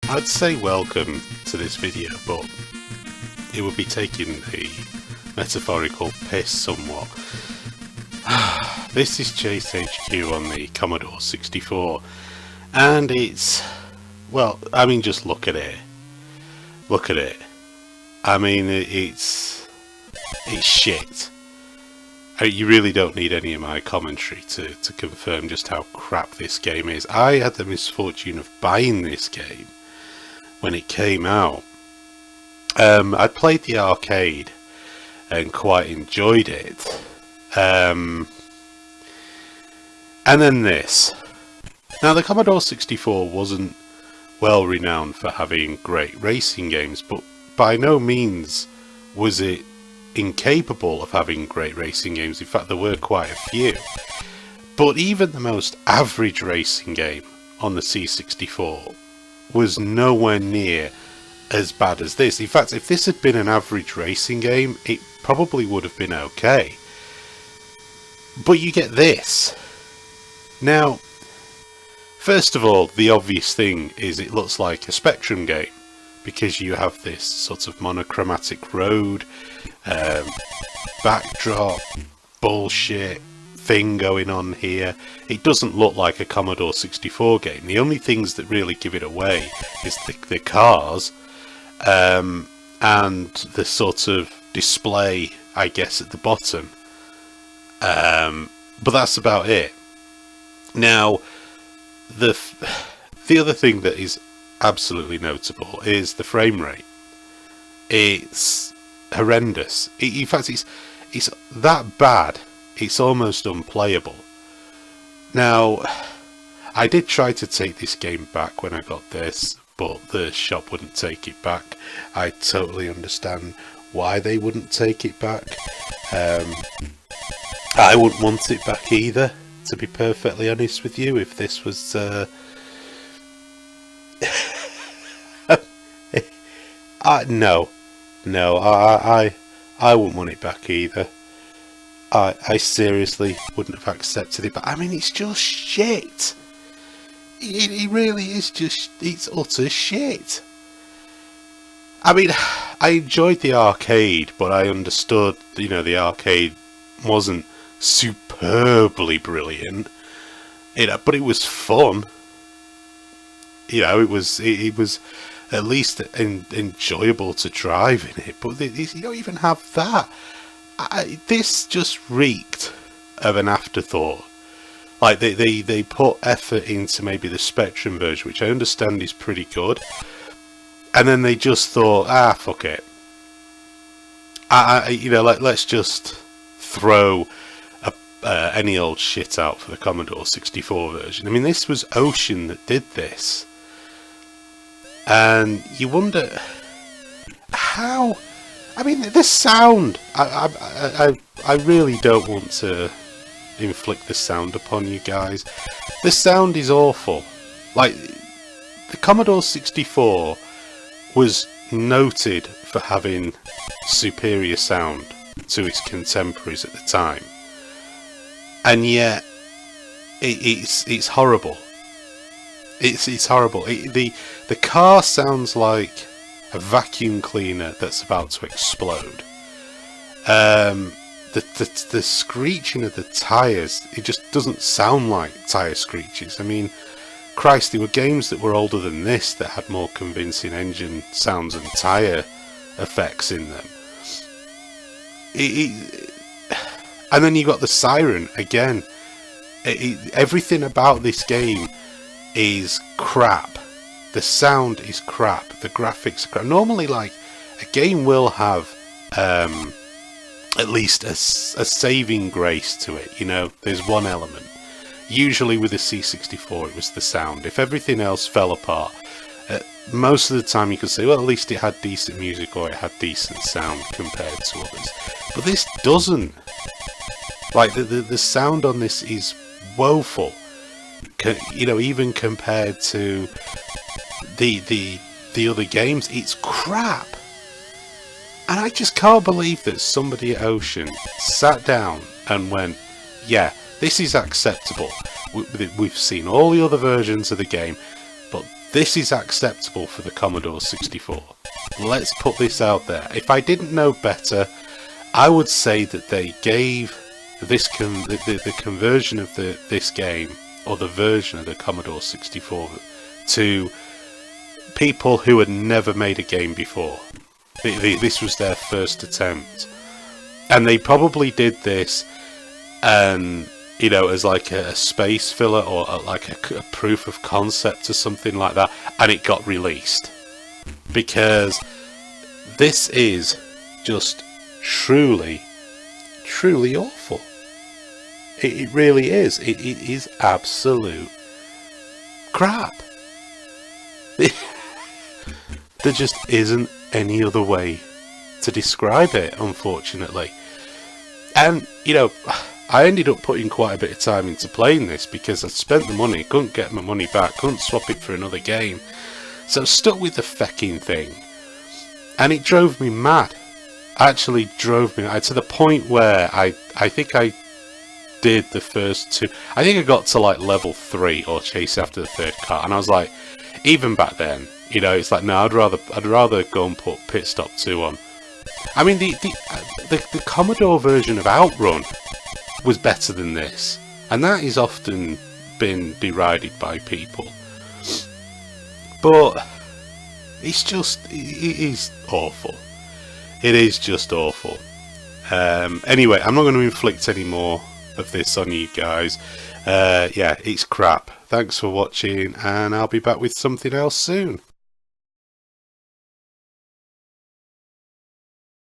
I'd say welcome to this video, but it would be taking the metaphorical piss somewhat. This is Chase HQ on the Commodore 64, and it's, well, I mean, just look at it. Look at it. I mean, it's shit. You really don't need any of my commentary to confirm just how crap this game is. I had the misfortune of buying this game when it came out. I played the arcade and quite enjoyed it. And then this. Now, the Commodore 64 wasn't well renowned for having great racing games, but by no means was it incapable of having great racing games. In fact, there were quite a few. But even the most average racing game on the C64 was nowhere near as bad as this. In fact, if this had been an average racing game, it probably would have been okay. But you get this. Now, first of all, the obvious thing is it looks like a Spectrum game, because you have this sort of monochromatic road, backdrop, bullshit thing going on here. It doesn't look like a Commodore 64 game. The only things that really give it away is the cars, and the sort of display, I guess, at the bottom. But that's about it. Now, the other thing that is absolutely notable is the frame rate. It's horrendous. In fact, it's that bad, it's almost unplayable. Now, I did try to take this game back when I got this, but the shop wouldn't take it back. I totally understand why they wouldn't take it back. I wouldn't want it back either, to be perfectly honest with you, if this was no, I wouldn't want it back either. I seriously wouldn't have accepted it. But I mean, it's just shit. It really is just, it's utter shit. I mean, I enjoyed the arcade, but I understood, you know, the arcade wasn't superbly brilliant. You know, but it was fun. You know, it was at least enjoyable to drive in it, but you don't even have that. This just reeked of an afterthought. Like, they put effort into maybe the Spectrum version, which I understand is pretty good, and then they just thought, fuck it. You know, let's just throw any old shit out for the Commodore 64 version. I mean, this was Ocean that did this. And you wonder how. I mean, the sound. I really don't want to inflict the sound upon you guys. The sound is awful. Like, the Commodore 64 was noted for having superior sound to its contemporaries at the time, and yet it's horrible. It's horrible. The car sounds like a vacuum cleaner that's about to explode. The screeching of the tyres, it just doesn't sound like tyre screeches. I mean, Christ, there were games that were older than this that had more convincing engine sounds and tyre effects in them. And then you got the siren again. Everything about this game is crap. The sound is crap. The graphics are crap. Normally, like, a game will have at least a saving grace to it. You know, there's one element. Usually with the C64, it was the sound. If everything else fell apart, most of the time you could say, well, at least it had decent music or it had decent sound compared to others. But this doesn't. Like, the sound on this is woeful. You know, even compared to the other games, it's crap. And I just can't believe that somebody at Ocean sat down and went, yeah, this is acceptable. We've seen all the other versions of the game, but this is acceptable for the Commodore 64. Let's put this out there. If I didn't know better, I would say that they gave this the conversion of this game, or the version of the Commodore 64, to people who had never made a game before. This was their first attempt, and they probably did this, you know, as like a space filler, or like a proof of concept or something like that, and it got released, because this is just truly awful. It really is. It is absolute crap. There just isn't any other way to describe it, unfortunately. And, you know, I ended up putting quite a bit of time into playing this because I spent the money, couldn't get my money back, couldn't swap it for another game. So I stuck with the fecking thing. And it drove me mad. Actually drove me mad to the point where I think I did the first two. I think I got to like level 3 or chase after the third car, and I was like, even back then, you know, it's like, no, I'd rather go and put Pit Stop 2 on. I mean, the Commodore version of Outrun was better than this, and that is often been derided by people. But it's just, it is awful. It is just awful. Anyway, I'm not going to inflict any more of this on you guys. Yeah, it's crap. Thanks for watching, and I'll be back with something else soon.